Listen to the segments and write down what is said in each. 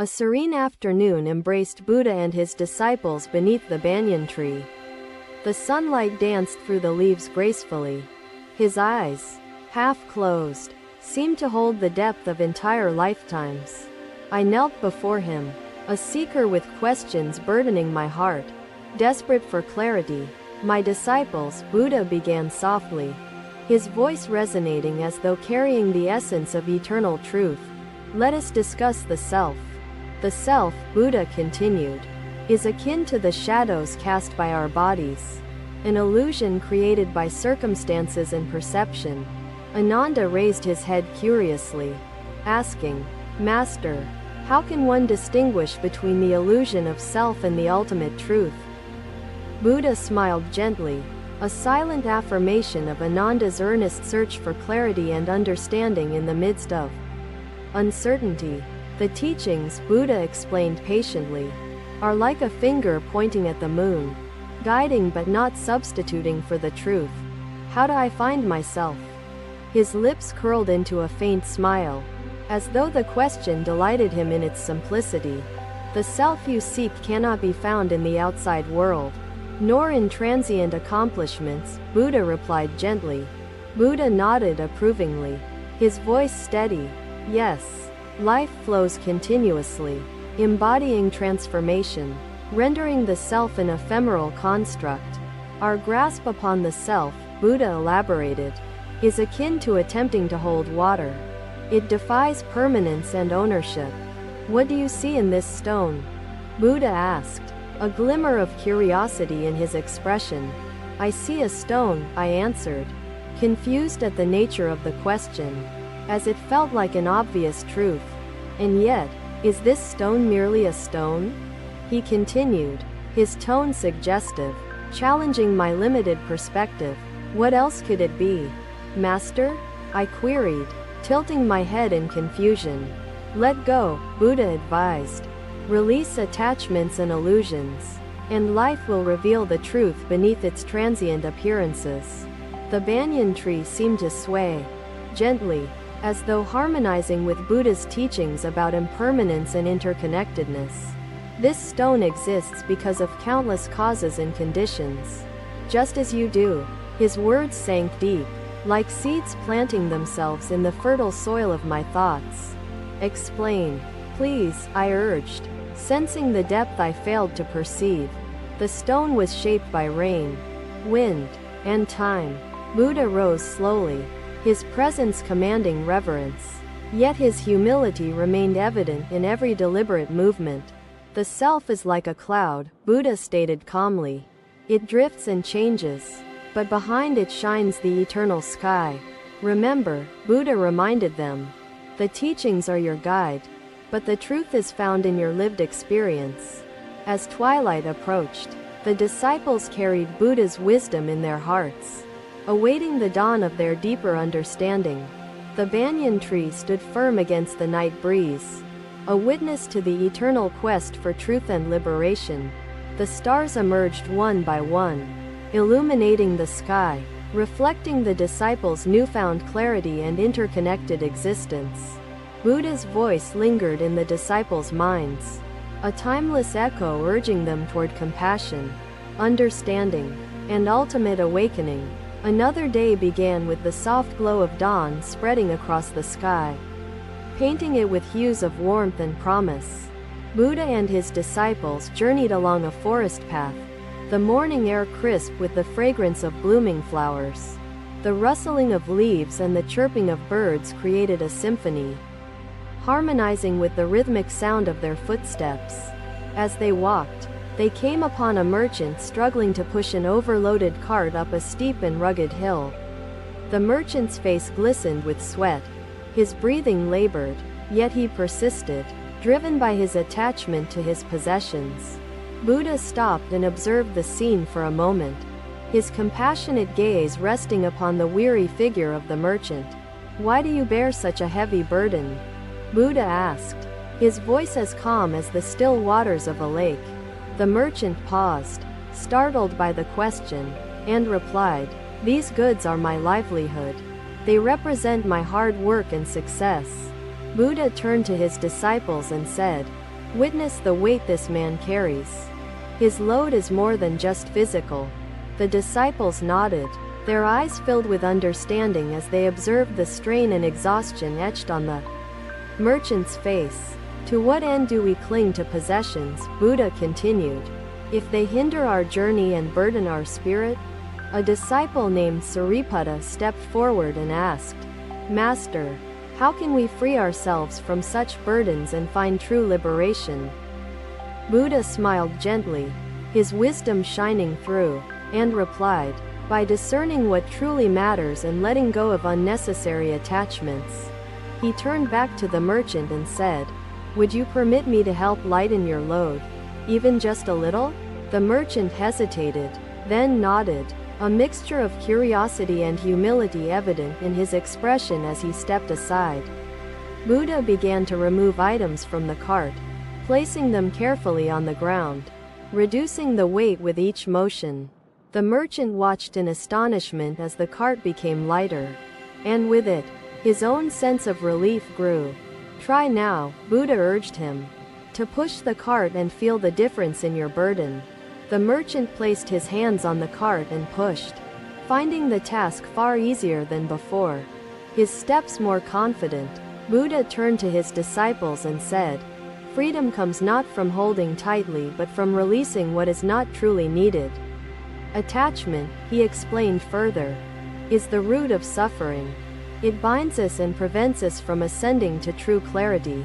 A serene afternoon embraced Buddha and his disciples beneath the banyan tree. The sunlight danced through the leaves gracefully. His eyes, half closed, seemed to hold the depth of entire lifetimes. I knelt before him, a seeker with questions burdening my heart, desperate for clarity. My disciples, Buddha began softly, his voice resonating as though carrying the essence of eternal truth. Let us discuss the self. The self, Buddha continued, is akin to the shadows cast by our bodies, an illusion created by circumstances and perception. Ananda raised his head curiously, asking, Master, how can one distinguish between the illusion of self and the ultimate truth? Buddha smiled gently, a silent affirmation of Ananda's earnest search for clarity and understanding in the midst of uncertainty. The teachings, Buddha explained patiently, are like a finger pointing at the moon, guiding but not substituting for the truth. How do I find myself? His lips curled into a faint smile, as though the question delighted him in its simplicity. The self you seek cannot be found in the outside world, nor in transient accomplishments, Buddha replied gently. Buddha nodded approvingly, his voice steady. Yes. Life flows continuously, embodying transformation, rendering the self an ephemeral construct. Our grasp upon the self, Buddha elaborated, is akin to attempting to hold water. It defies permanence and ownership. What do you see in this stone? Buddha asked, a glimmer of curiosity in his expression. I see a stone, I answered, confused at the nature of the question, as it felt like an obvious truth. And yet, is this stone merely a stone? He continued, his tone suggestive, challenging my limited perspective. What else could it be? Master? I queried, tilting my head in confusion. Let go, Buddha advised. Release attachments and illusions, and life will reveal the truth beneath its transient appearances. The banyan tree seemed to sway, gently, as though harmonizing with Buddha's teachings about impermanence and interconnectedness. This stone exists because of countless causes and conditions. Just as you do. His words sank deep, like seeds planting themselves in the fertile soil of my thoughts. Explain, please, I urged, sensing the depth I failed to perceive. The stone was shaped by rain, wind, and time. Buddha rose slowly, his presence commanding reverence. Yet his humility remained evident in every deliberate movement. The self is like a cloud, Buddha stated calmly. It drifts and changes, but behind it shines the eternal sky. Remember, Buddha reminded them, the teachings are your guide, but the truth is found in your lived experience. As twilight approached, the disciples carried Buddha's wisdom in their hearts, awaiting the dawn of their deeper understanding. The banyan tree stood firm against the night breeze, a witness to the eternal quest for truth and liberation. The stars emerged one by one, illuminating the sky, reflecting the disciples' newfound clarity and interconnected existence. Buddha's voice lingered in the disciples' minds, a timeless echo urging them toward compassion, understanding, and ultimate awakening. Another day began with the soft glow of dawn spreading across the sky, painting it with hues of warmth and promise. Buddha and his disciples journeyed along a forest path, the morning air crisp with the fragrance of blooming flowers. The rustling of leaves and the chirping of birds created a symphony, harmonizing with the rhythmic sound of their footsteps. As they walked, they came upon a merchant struggling to push an overloaded cart up a steep and rugged hill. The merchant's face glistened with sweat, his breathing labored, yet he persisted, driven by his attachment to his possessions. Buddha stopped and observed the scene for a moment, his compassionate gaze resting upon the weary figure of the merchant. Why do you bear such a heavy burden? Buddha asked, his voice as calm as the still waters of a lake. The merchant paused, startled by the question, and replied, these goods are my livelihood. They represent my hard work and success. Buddha turned to his disciples and said, Witness the weight this man carries. His load is more than just physical." The disciples nodded, their eyes filled with understanding as they observed the strain and exhaustion etched on the merchant's face. "To what end do we cling to possessions?" Buddha continued. "If they hinder our journey and burden our spirit?" A disciple named Sariputta stepped forward and asked, "Master, how can we free ourselves from such burdens and find true liberation?" Buddha smiled gently, his wisdom shining through, and replied, "By discerning what truly matters and letting go of unnecessary attachments." He turned back to the merchant and said, "Would you permit me to help lighten your load? Even just a little?" The merchant hesitated, then nodded, a mixture of curiosity and humility evident in his expression as he stepped aside. Buddha began to remove items from the cart, placing them carefully on the ground, reducing the weight with each motion. The merchant watched in astonishment as the cart became lighter, and with it, his own sense of relief grew. "Try now," Buddha urged him, "to push the cart and feel the difference in your burden." The merchant placed his hands on the cart and pushed, finding the task far easier than before. His steps more confident. Buddha turned to his disciples and said, "Freedom comes not from holding tightly but from releasing what is not truly needed." Attachment, he explained further, is the root of suffering. It binds us and prevents us from ascending to true clarity.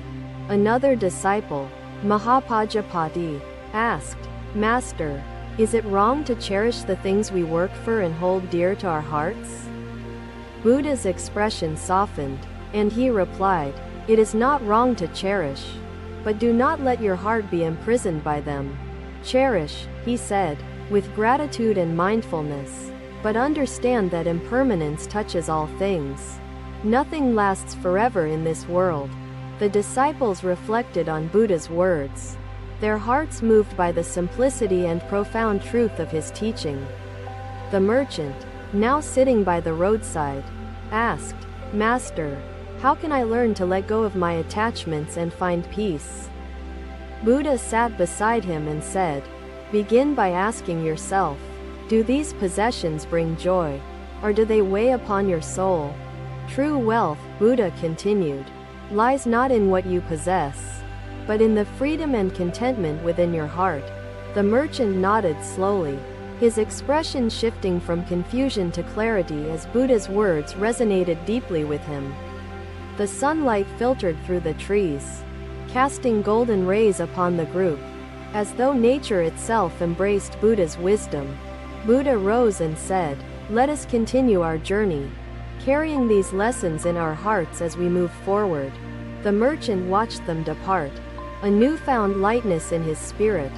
Another disciple, Mahapajapati, asked, "Master, is it wrong to cherish the things we work for and hold dear to our hearts?" Buddha's expression softened, and he replied, "It is not wrong to cherish, but do not let your heart be imprisoned by them. Cherish," he said, "with gratitude and mindfulness, but understand that impermanence touches all things. Nothing lasts forever in this world." The disciples reflected on Buddha's words, their hearts moved by the simplicity and profound truth of his teaching. The merchant, now sitting by the roadside, asked, "Master, how can I learn to let go of my attachments and find peace?" Buddha sat beside him and said, "Begin by asking yourself, do these possessions bring joy, or do they weigh upon your soul?" True wealth, Buddha continued, lies not in what you possess, but in the freedom and contentment within your heart. The merchant nodded slowly, his expression shifting from confusion to clarity as Buddha's words resonated deeply with him. The sunlight filtered through the trees, casting golden rays upon the group, as though nature itself embraced Buddha's wisdom. Buddha rose and said, "Let us continue our journey, carrying these lessons in our hearts as we move forward." The merchant watched them depart, a newfound lightness in his spirit,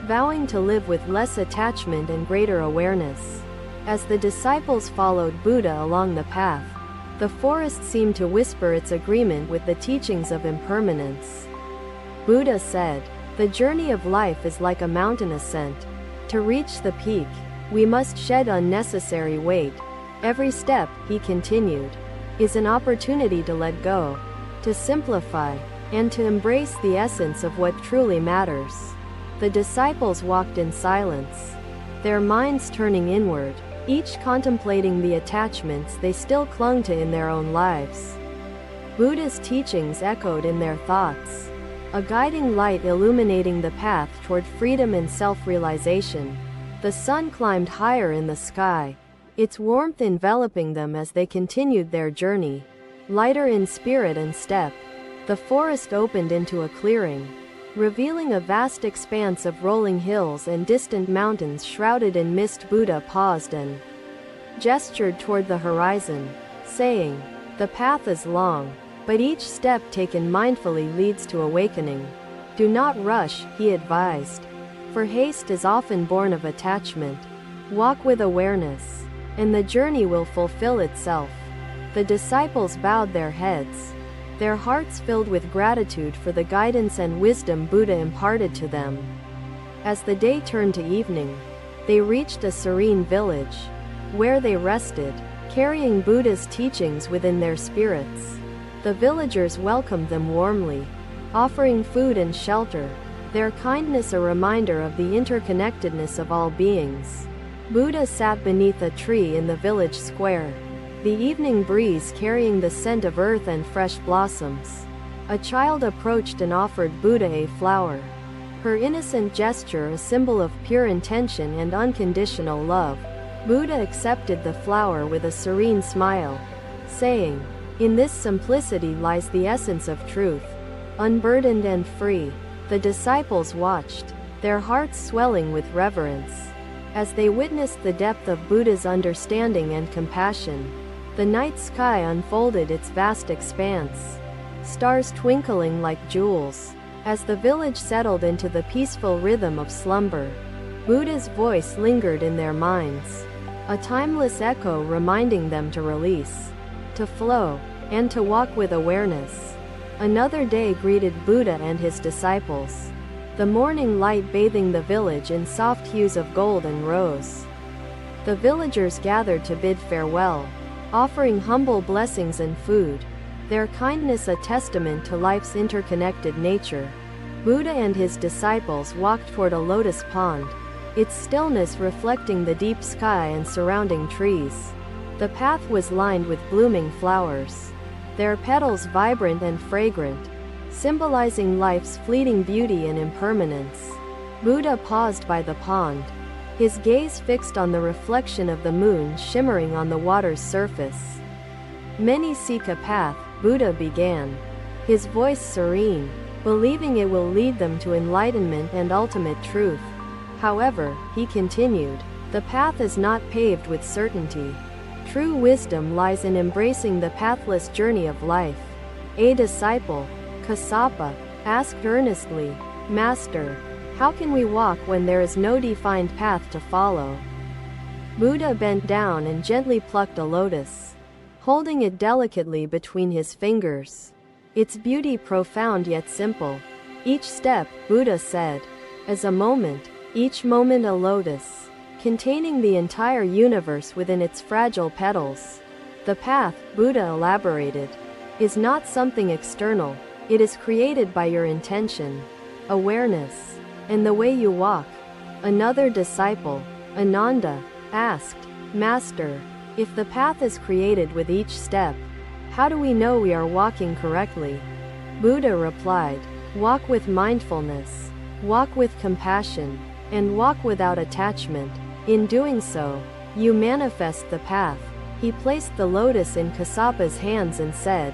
vowing to live with less attachment and greater awareness. As the disciples followed Buddha along the path, the forest seemed to whisper its agreement with the teachings of impermanence. Buddha said, "The journey of life is like a mountain ascent. To reach the peak, we must shed unnecessary weight. Every step," he continued, "is an opportunity to let go, to simplify, and to embrace the essence of what truly matters." The disciples walked in silence, their minds turning inward, each contemplating the attachments they still clung to in their own lives. Buddha's teachings echoed in their thoughts, a guiding light illuminating the path toward freedom and self-realization. The sun climbed higher in the sky, its warmth enveloping them as they continued their journey. Lighter in spirit and step, the forest opened into a clearing, revealing a vast expanse of rolling hills and distant mountains shrouded in mist. Buddha paused and gestured toward the horizon, saying, "The path is long, but each step taken mindfully leads to awakening. Do not rush," he advised, "for haste is often born of attachment. Walk with awareness, and the journey will fulfill itself." The disciples bowed their heads, their hearts filled with gratitude for the guidance and wisdom Buddha imparted to them. As the day turned to evening, they reached a serene village, where they rested, carrying Buddha's teachings within their spirits. The villagers welcomed them warmly, offering food and shelter, their kindness a reminder of the interconnectedness of all beings. Buddha sat beneath a tree in the village square, the evening breeze carrying the scent of earth and fresh blossoms. A child approached and offered Buddha a flower. Her innocent gesture a symbol of pure intention and unconditional love. Buddha accepted the flower with a serene smile, saying, "In this simplicity lies the essence of truth." Unburdened and free, the disciples watched, their hearts swelling with reverence. As they witnessed the depth of Buddha's understanding and compassion, the night sky unfolded its vast expanse, stars twinkling like jewels. As the village settled into the peaceful rhythm of slumber, Buddha's voice lingered in their minds, a timeless echo reminding them to release, to flow, and to walk with awareness. Another day greeted Buddha and his disciples, the morning light bathing the village in soft hues of gold and rose. The villagers gathered to bid farewell, offering humble blessings and food, their kindness a testament to life's interconnected nature. Buddha and his disciples walked toward a lotus pond, its stillness reflecting the deep sky and surrounding trees. The path was lined with blooming flowers, their petals vibrant and fragrant, symbolizing life's fleeting beauty and impermanence. Buddha paused by the pond, his gaze fixed on the reflection of the moon shimmering on the water's surface. "Many seek a path," Buddha began, his voice serene, believing it will lead them to enlightenment and ultimate truth. However, he continued, the path is not paved with certainty. True wisdom lies in embracing the pathless journey of life. A disciple, Kassapa, asked earnestly, "Master, how can we walk when there is no defined path to follow?" Buddha bent down and gently plucked a lotus, holding it delicately between his fingers. Its beauty profound yet simple. Each step, Buddha said, as a moment, each moment a lotus, containing the entire universe within its fragile petals. The path, Buddha elaborated, is not something external, it is created by your intention, awareness, and the way you walk. Another disciple, Ananda, asked, "Master, if the path is created with each step, how do we know we are walking correctly?" Buddha replied, "Walk with mindfulness, walk with compassion, and walk without attachment. In doing so, you manifest the path." He placed the lotus in Kassapa's hands and said,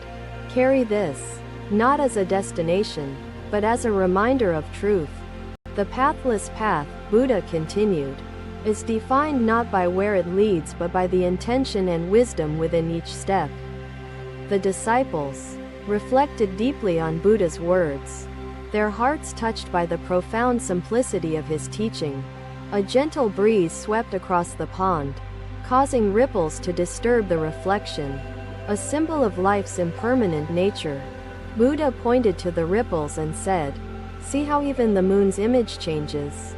"Carry this, not as a destination, but as a reminder of truth." The pathless path, Buddha continued, is defined not by where it leads but by the intention and wisdom within each step. The disciples reflected deeply on Buddha's words, their hearts touched by the profound simplicity of his teaching. A gentle breeze swept across the pond, causing ripples to disturb the reflection, a symbol of life's impermanent nature. Buddha pointed to the ripples and said, "See how even the moon's image changes.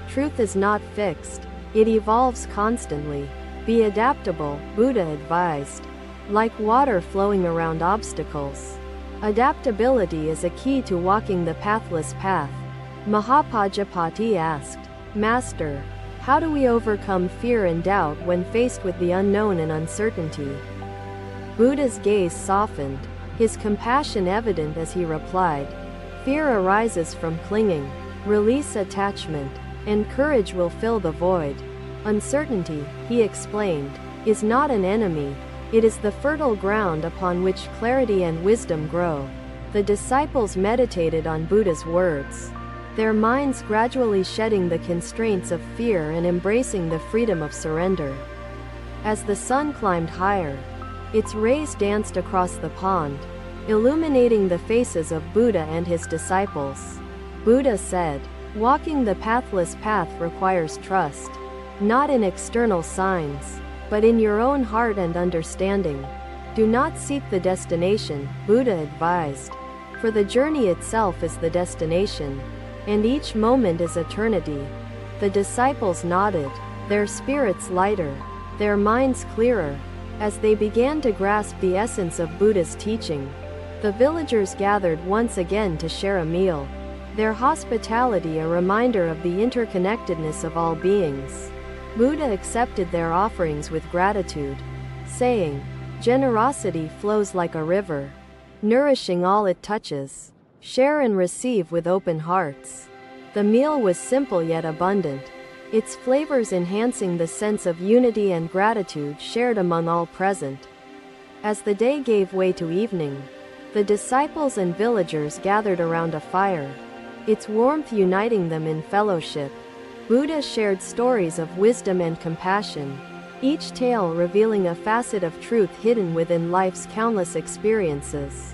Truth is not fixed, it evolves constantly. Be adaptable," Buddha advised. Like water flowing around obstacles, adaptability is a key to walking the pathless path. Mahapajapati asked, "Master, how do we overcome fear and doubt when faced with the unknown and uncertainty?" Buddha's gaze softened, his compassion evident as he replied, "Fear arises from clinging. Release attachment, and courage will fill the void. Uncertainty," he explained, "is not an enemy. It is the fertile ground upon which clarity and wisdom grow." The disciples meditated on Buddha's words, their minds gradually shedding the constraints of fear and embracing the freedom of surrender. As the sun climbed higher, its rays danced across the pond, illuminating the faces of Buddha and his disciples. Buddha said, "Walking the pathless path requires trust, not in external signs, but in your own heart and understanding. Do not seek the destination," Buddha advised, "for the journey itself is the destination, and each moment is eternity." The disciples nodded, their spirits lighter, their minds clearer, as they began to grasp the essence of Buddha's teaching. The villagers gathered once again to share a meal, their hospitality a reminder of the interconnectedness of all beings. Buddha accepted their offerings with gratitude, saying, "Generosity flows like a river, nourishing all it touches. Share and receive with open hearts." The meal was simple yet abundant, its flavors enhancing the sense of unity and gratitude shared among all present. As the day gave way to evening, the disciples and villagers gathered around a fire, its warmth uniting them in fellowship. Buddha shared stories of wisdom and compassion, each tale revealing a facet of truth hidden within life's countless experiences.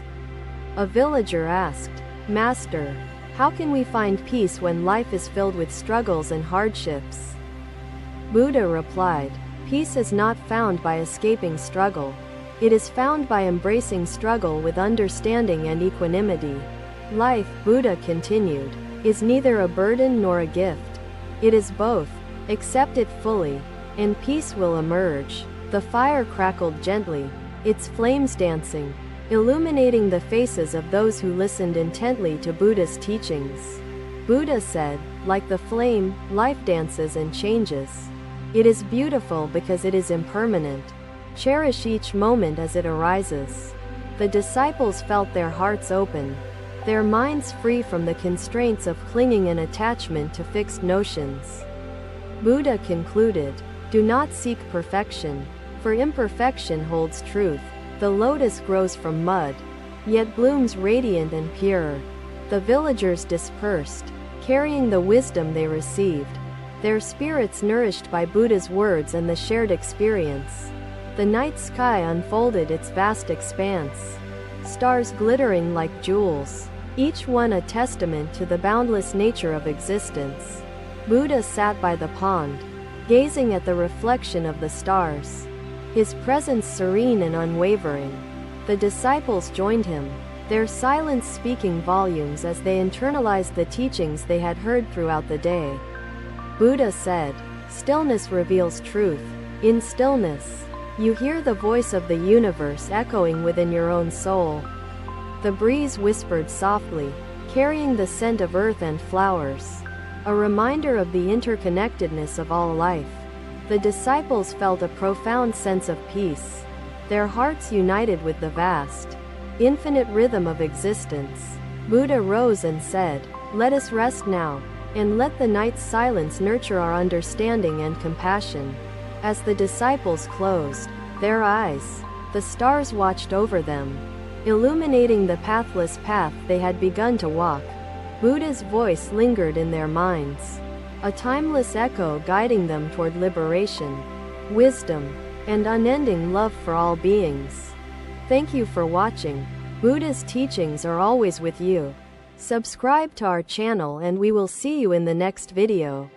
A villager asked, "Master, how can we find peace when life is filled with struggles and hardships?" Buddha replied, "Peace is not found by escaping struggle. It is found by embracing struggle with understanding and equanimity. Life," Buddha continued, "is neither a burden nor a gift. It is both. Accept it fully, and peace will emerge." The fire crackled gently, its flames dancing, illuminating the faces of those who listened intently to Buddha's teachings. Buddha said, "Like the flame, life dances and changes. It is beautiful because it is impermanent. Cherish each moment as it arises." The disciples felt their hearts open, their minds free from the constraints of clinging and attachment to fixed notions. Buddha concluded, "Do not seek perfection, for imperfection holds truth. The lotus grows from mud, yet blooms radiant and pure." The villagers dispersed, carrying the wisdom they received, their spirits nourished by Buddha's words and the shared experience. The night sky unfolded its vast expanse, stars glittering like jewels, each one a testament to the boundless nature of existence. Buddha sat by the pond, gazing at the reflection of the stars, his presence serene and unwavering. The disciples joined him, their silence speaking volumes as they internalized the teachings they had heard throughout the day. Buddha said, "Stillness reveals truth. In stillness, you hear the voice of the universe echoing within your own soul." The breeze whispered softly, carrying the scent of earth and flowers, a reminder of the interconnectedness of all life. The disciples felt a profound sense of peace, their hearts united with the vast, infinite rhythm of existence. Buddha rose and said, "Let us rest now, and let the night's silence nurture our understanding and compassion." As the disciples closed their eyes, the stars watched over them, illuminating the pathless path they had begun to walk. Buddha's voice lingered in their minds, a timeless echo guiding them toward liberation, wisdom, and unending love for all beings. Thank you for watching. Buddha's teachings are always with you. Subscribe to our channel and we will see you in the next video.